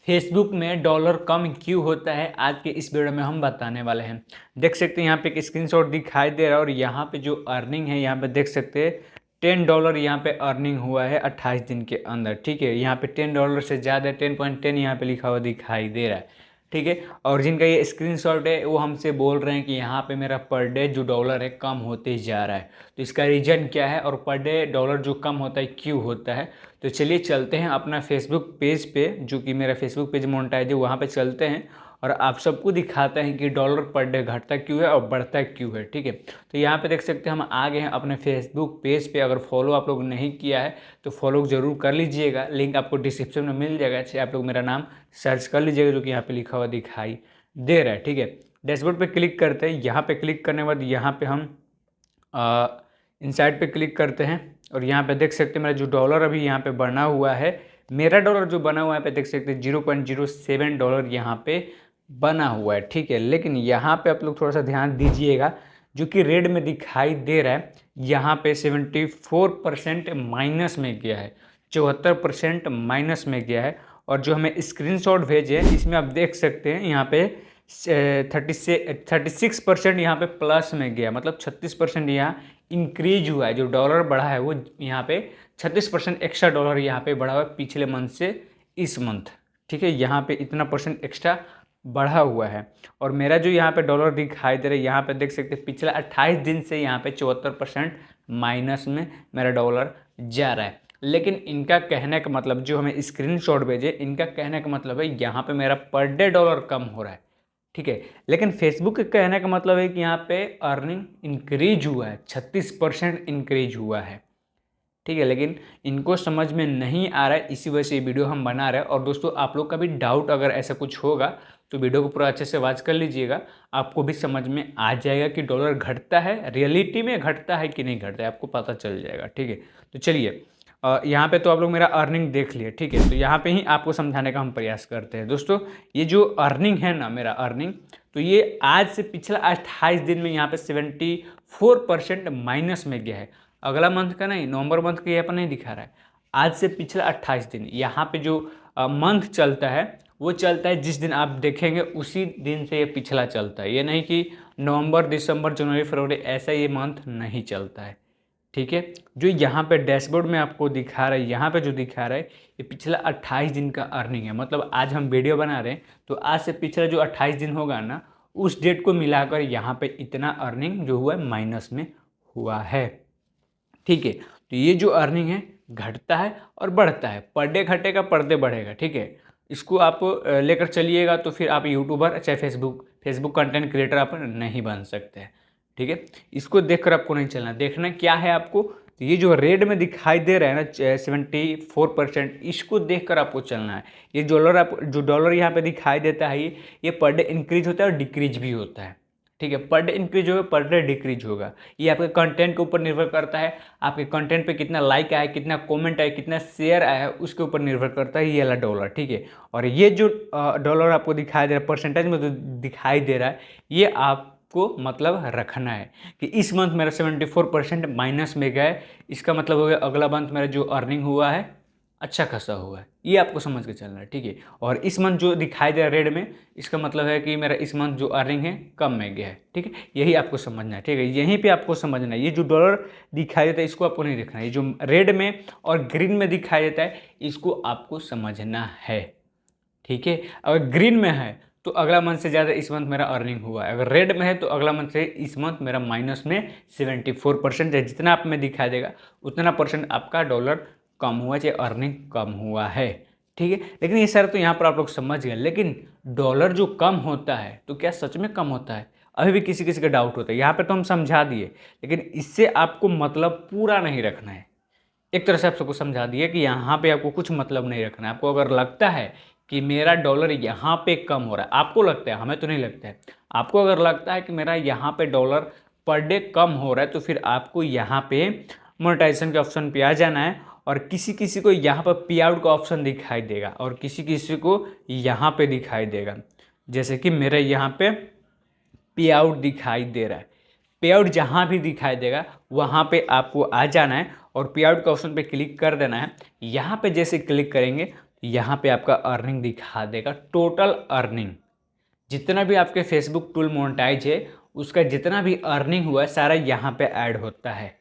Facebook में dollar कम क्यों होता है, आज के इस वीडियो में हम बताने वाले हैं। देख सकते हैं यहाँ पे एक स्क्रीनशॉट दिखाई दे रहा है और यहाँ पे जो अर्निंग है यहाँ पे देख सकते हैं $10 यहाँ पे अर्निंग हुआ है 28 दिन के अंदर। ठीक है, यहाँ पे $10 से ज़्यादा 10.10 यहाँ पे लिखा हुआ दिखाई दे रहा है। ठीक है, और जिनका ये स्क्रीनशॉट है वो हमसे बोल रहे हैं कि यहाँ पे मेरा पर डे जो डॉलर है कम होते जा रहा है। तो इसका रीज़न क्या है और पर डे डॉलर जो कम होता है क्यों होता है, तो चलिए चलते हैं अपना फेसबुक पेज पे, जो कि मेरा फेसबुक पेज मोनेटाइज है, वहाँ पे चलते हैं और आप सबको दिखाते हैं कि डॉलर पर डे घटता क्यों है और बढ़ता क्यों है। ठीक है, तो यहाँ पे देख सकते हैं हम आ गए हैं अपने फेसबुक पेज पे। अगर फॉलो आप लोग नहीं किया है तो फॉलो ज़रूर कर लीजिएगा, लिंक आपको डिस्क्रिप्शन में मिल जाएगा। चाहे आप लोग मेरा नाम सर्च कर लीजिएगा जो कि यहाँ पे लिखा हुआ दिखाई दे रहा है। ठीक है, डैशबोर्ड पे क्लिक करते हैं। यहाँ पे क्लिक करने के बाद यहाँ पे हम इनसाइड पे क्लिक करते हैं और यहाँ पे देख सकते हैं मेरा जो डॉलर अभी यहाँ पे बना हुआ है, मेरा डॉलर जो बना हुआ है पे देख सकते हैं $0.07 यहाँ पे बना हुआ है। ठीक है, लेकिन यहाँ पे आप लोग थोड़ा सा ध्यान दीजिएगा, जो कि रेड में दिखाई दे रहा है, यहाँ पे 74% माइनस में गया है, 74% माइनस में गया है। और जो हमें स्क्रीनशॉट भेजे हैं इसमें आप देख सकते हैं यहाँ पे 36% यहाँ पे प्लस में गया, मतलब 36% यहाँ इंक्रीज हुआ है। जो डॉलर बढ़ा है वो यहाँ पे 36% एक्स्ट्रा डॉलर यहाँ पे बढ़ा हुआ है पिछले मंथ से इस मंथ। ठीक है, यहाँ पे इतना परसेंट एक्स्ट्रा बढ़ा हुआ है। और मेरा जो यहाँ पे डॉलर दिखाई दे रहा है, यहाँ पे देख सकते हैं पिछला 28 दिन से यहाँ पे 74% माइनस में मेरा डॉलर जा रहा है। लेकिन इनका कहने का मतलब, जो हमें स्क्रीनशॉट भेजे, इनका कहने का मतलब है यहाँ पे मेरा पर डे डॉलर कम हो रहा है। ठीक है, लेकिन फेसबुक के कहने का मतलब है कि यहाँ पे अर्निंग इंक्रीज हुआ है, 36% इंक्रीज हुआ है। ठीक है, लेकिन इनको समझ में नहीं आ रहा है, इसी वजह से ये वीडियो हम बना रहे हैं। और दोस्तों आप लोग का भी डाउट अगर ऐसा कुछ होगा तो वीडियो को पूरा अच्छे से वॉच कर लीजिएगा, आपको भी समझ में आ जाएगा कि डॉलर घटता है, रियलिटी में घटता है कि नहीं घटता है, आपको पता चल जाएगा। ठीक है, तो चलिए यहाँ पे तो आप लोग मेरा अर्निंग देख लिए। ठीक है, तो यहाँ पे ही आपको समझाने का हम प्रयास करते हैं। दोस्तों ये जो अर्निंग है ना, मेरा अर्निंग, तो ये आज से पिछला 28 दिन में यहाँ पे 74% माइनस में गया है। अगला मंथ का नहीं, नवंबर मंथ का यहाँ पर नहीं दिखा रहा है, आज से पिछला 28 दिन। यहाँ पे जो मंथ चलता है वो चलता है जिस दिन आप देखेंगे उसी दिन से ये पिछला चलता है। ये नहीं कि नवंबर, दिसंबर, जनवरी, फरवरी ऐसा ये मंथ नहीं चलता है। ठीक है, जो यहाँ पे डैशबोर्ड में आपको दिखा रहा है, यहाँ पे जो दिखा रहा है ये पिछला 28 दिन का अर्निंग है। मतलब आज हम वीडियो बना रहे हैं तो आज से पिछला जो 28 दिन होगा ना, उस डेट को मिलाकर यहाँ पे इतना अर्निंग जो हुआ है माइनस में हुआ है। ठीक है, तो ये जो अर्निंग है घटता है और बढ़ता है, पर डे घटेगा पर डे बढ़ेगा। ठीक है, इसको आप लेकर चलिएगा तो फिर आप यूट्यूबर चाहे फेसबुक कंटेंट क्रिएटर आप नहीं बन सकते हैं। ठीक है, इसको देखकर आपको नहीं चलना, देखना क्या है आपको, तो ये जो रेड में दिखाई दे रहा है ना 74%, इसको देखकर आपको चलना है। ये जो डॉलर यहाँ पे दिखाई देता है ये पर डे इंक्रीज होता है और डिक्रीज भी होता है। ठीक है, पर डे इंक्रीज होगा, पर डे डिक्रीज होगा। ये आपके कंटेंट के ऊपर निर्भर करता है, आपके कंटेंट पे कितना लाइक आया, कितना कमेंट आया, कितना शेयर आया, उसके ऊपर निर्भर करता है ये वाला डॉलर। ठीक है, और ये जो डॉलर आपको दिखाई दे रहा है परसेंटेज में जो दिखाई दे रहा है, ये आपको मतलब रखना है कि इस मंथ मेरा 74% माइनस में गया है, इसका मतलब हो गया अगला मंथ मेरा जो अर्निंग हुआ है अच्छा खासा हुआ है। ये आपको समझ के चलना है। ठीक है, और इस मंथ जो दिखाई दे रहा है रेड में, इसका मतलब है कि मेरा इस मंथ जो अर्निंग है कम में गया है। ठीक है, यही आपको समझना है। ठीक है, यहीं पे आपको समझना है। ये जो डॉलर दिखाई देता है इसको आपको नहीं देखना है, ये जो रेड में और ग्रीन में दिखाई देता है इसको आपको समझना है। ठीक है, अगर ग्रीन में है तो अगला मंथ से ज़्यादा इस मंथ मेरा अर्निंग हुआ है, अगर रेड में है तो अगला मंथ से इस मंथ मेरा माइनस में 74% है। जितना आप में दिखाई देगा उतना परसेंट आपका डॉलर कम हुआ, चाहे अर्निंग कम हुआ है। ठीक है, लेकिन ये सारा तो यहाँ पर आप लोग समझ गए। लेकिन डॉलर जो कम होता है तो क्या सच में कम होता है, अभी भी किसी किसी का डाउट होता है। यहाँ पे तो हम समझा दिए, लेकिन इससे आपको मतलब पूरा नहीं रखना है। एक तरह से आप सबको समझा दिए कि यहाँ पे आपको कुछ मतलब नहीं रखना है। आपको अगर लगता है कि मेरा डॉलर यहाँ पे कम हो रहा है, आपको लगता है, हमें तो नहीं लगता है, आपको अगर लगता है कि मेरा यहाँ पे डॉलर पर डे कम हो रहा है तो फिर आपको यहाँ पे मोनेटाइजेशन के ऑप्शन पे आ जाना है। और किसी किसी को यहाँ पर पे आउट का ऑप्शन दिखाई देगा और किसी किसी को यहाँ पे दिखाई देगा। जैसे कि मेरे यहाँ पे पे आउट दिखाई दे रहा है, पे आउट जहाँ भी दिखाई देगा वहाँ पे आपको आ जाना है और पे आउट के ऑप्शन पे क्लिक कर देना है। यहाँ पे जैसे क्लिक करेंगे यहाँ पे आपका अर्निंग दिखा देगा, टोटल अर्निंग जितना भी आपके फेसबुक टूल मोनेटाइज है उसका जितना भी अर्निंग हुआ है सारा यहाँ पे ऐड होता है।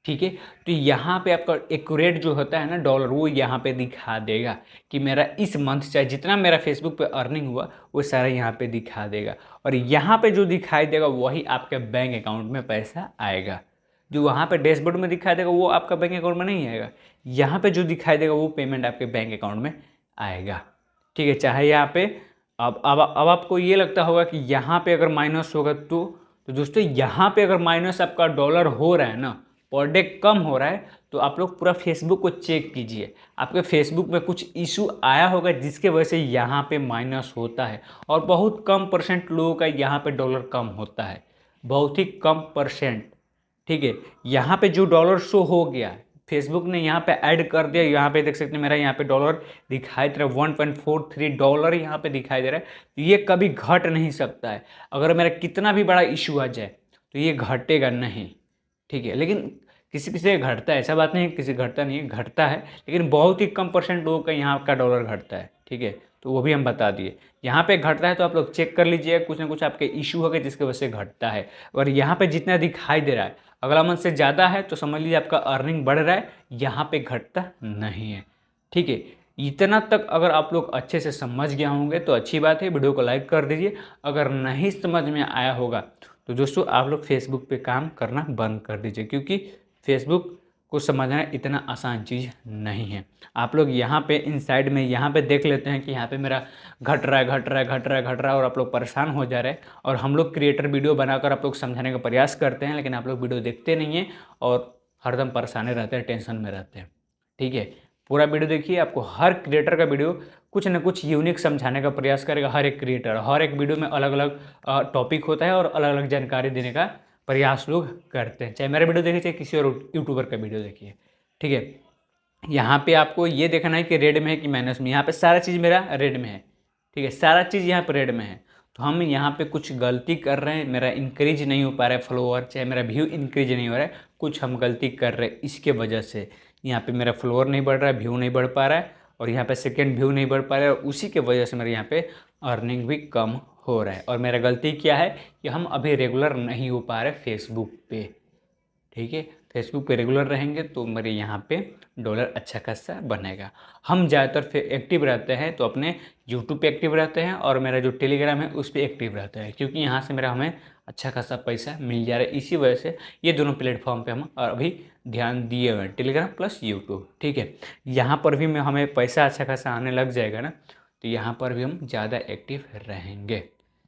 ठीक है, तो यहाँ पे आपका एक्यूरेट जो होता है ना डॉलर, वो यहाँ पे दिखा देगा कि मेरा इस मंथ चाहे जितना मेरा फेसबुक पे अर्निंग हुआ वो सारा यहाँ पे दिखा देगा। और यहाँ पे जो दिखाई देगा वही आपके बैंक अकाउंट में पैसा आएगा। जो वहाँ पे डैशबोर्ड में दिखाई देगा वो आपका बैंक अकाउंट में नहीं आएगा, यहाँ पे जो दिखाई देगा वो पेमेंट आपके बैंक अकाउंट में आएगा। ठीक है, चाहे यहाँ पे अब आपको ये लगता होगा कि यहाँ पे अगर माइनस होगा तो दोस्तों यहाँ पे अगर माइनस आपका डॉलर हो रहा है ना, पर डे कम हो रहा है, तो आप लोग पूरा फेसबुक को चेक कीजिए। आपके फेसबुक में कुछ इशू आया होगा जिसके वजह से यहाँ पे माइनस होता है। और बहुत कम परसेंट लोगों का यहाँ पे डॉलर कम होता है, बहुत ही कम परसेंट। ठीक है, यहाँ पे जो डॉलर शो हो गया फेसबुक ने यहाँ पे ऐड कर दिया, यहाँ पे देख सकते हैं मेरा यहाँ पे डॉलर दिखाई दे रहा है, 1.43 डॉलर यहाँ पे दिखाई दे रहा है। तो ये कभी घट नहीं सकता है, अगर मेरा कितना भी बड़ा इशू आ जाए तो ये घटेगा नहीं। ठीक है, लेकिन किसी किसी का घटता है, ऐसा बात नहीं है किसी घटता नहीं है, घटता है, लेकिन बहुत ही कम परसेंट लोगों का यहाँ का डॉलर घटता है। ठीक है, तो वो भी हम बता दिए। यहाँ पे घटता है तो आप लोग चेक कर लीजिए, कुछ ना कुछ आपके इशू होगा जिसकी वजह से घटता है। और यहाँ पे जितना दिखाई दे रहा है अगला मंथ से ज़्यादा है तो समझ लीजिए आपका अर्निंग बढ़ रहा है, यहाँ पे घटता नहीं है। ठीक है, इतना तक अगर आप लोग अच्छे से समझ गए होंगे तो अच्छी बात है, वीडियो को लाइक कर दीजिए। अगर नहीं समझ में आया होगा तो दोस्तों आप लोग फेसबुक पे काम करना बंद कर दीजिए, क्योंकि फेसबुक को समझना इतना आसान चीज़ नहीं है। आप लोग यहाँ पे इनसाइड में यहाँ पे देख लेते हैं कि यहाँ पे मेरा घट रहा है घट रहा है घट रहा है घट रहा है और आप लोग परेशान हो जा रहे हैं। और हम लोग क्रिएटर वीडियो बनाकर आप लोग समझाने का प्रयास करते हैं, लेकिन आप लोग वीडियो देखते नहीं हैं और हरदम परेशान रहते हैं, टेंशन में रहते हैं। ठीक है, पूरा वीडियो देखिए, आपको हर क्रिएटर का वीडियो कुछ ना कुछ यूनिक समझाने का प्रयास करेगा। हर एक क्रिएटर हर एक वीडियो में अलग अलग टॉपिक होता है और अलग अलग जानकारी देने का प्रयास लोग करते हैं, चाहे मेरा वीडियो देखिए चाहे किसी और यूट्यूबर का वीडियो देखिए। ठीक है, यहाँ पे आपको ये देखना है कि रेड में है कि माइनस में। यहाँ पे सारा चीज़ मेरा रेड में है। ठीक है, सारा चीज़ यहाँ पे रेड में है, तो हम यहाँ पे कुछ गलती कर रहे हैं, मेरा इंक्रीज नहीं हो पा रहा है फॉलोअर, चाहे मेरा व्यू इंक्रीज नहीं हो रहा है, कुछ हम गलती कर रहे हैं, इसके वजह से यहाँ पे मेरा फॉलोअर नहीं बढ़ रहा है, व्यू नहीं बढ़ पा रहा है, और यहाँ पे सेकेंड व्यू नहीं बढ़ पा रहा है, और उसी के वजह से मेरे यहाँ पे अर्निंग भी कम हो रहा है। और मेरा गलती क्या है कि हम अभी रेगुलर नहीं हो पा रहे फेसबुक पे। ठीक है, फेसबुक पे रेगुलर रहेंगे तो मेरे यहाँ पे डॉलर अच्छा खासा बनेगा। हम ज़्यादातर एक्टिव रहते हैं तो अपने यूट्यूब पे एक्टिव रहते हैं, और मेरा जो टेलीग्राम है उस पर एक्टिव रहता है, क्योंकि यहाँ से मेरा हमें अच्छा खासा पैसा मिल जा रहा है। इसी वजह से ये दोनों प्लेटफॉर्म पे हम अभी ध्यान दिए हुए हैं, टेलीग्राम प्लस यूट्यूब। ठीक है, यहाँ पर भी मैं हमें पैसा अच्छा खासा आने लग जाएगा ना, तो यहाँ पर भी हम ज़्यादा एक्टिव रहेंगे।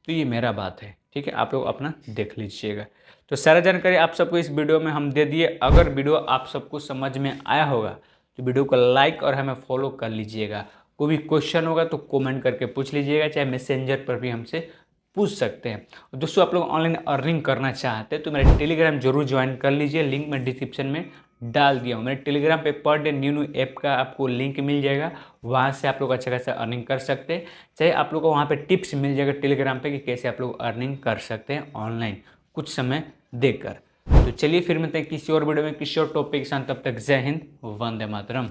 तो ये मेरा बात है। ठीक है, आप लोग अपना देख लीजिएगा। तो सारा जानकारी आप सबको इस वीडियो में हम दे दिए। अगर वीडियो आप सबको समझ में आया होगा तो वीडियो को लाइक और हमें फॉलो कर लीजिएगा। कोई भी क्वेश्चन होगा तो कमेंट करके पूछ लीजिएगा, चाहे मैसेंजर पर भी हमसे पूछ सकते हैं। और दोस्तों आप लोग ऑनलाइन अर्निंग करना चाहते हैं तो मेरा टेलीग्राम जरूर ज्वाइन कर लीजिए, लिंक मैं डिस्क्रिप्शन में डाल दिया हूँ। मेरे टेलीग्राम पे पर डे न्यू ऐप का आपको लिंक मिल जाएगा, वहाँ से आप लोग अच्छा खासा अर्निंग कर सकते हैं। चाहे आप लोग को वहाँ पे टिप्स मिल जाएगा टेलीग्राम पे कि कैसे आप लोग अर्निंग कर सकते हैं ऑनलाइन कुछ समय देकर। तो चलिए फिर मिलते हैं किसी और वीडियो में किसी और टॉपिक के साथ, तब तक जय हिंद, वंदे मातरम।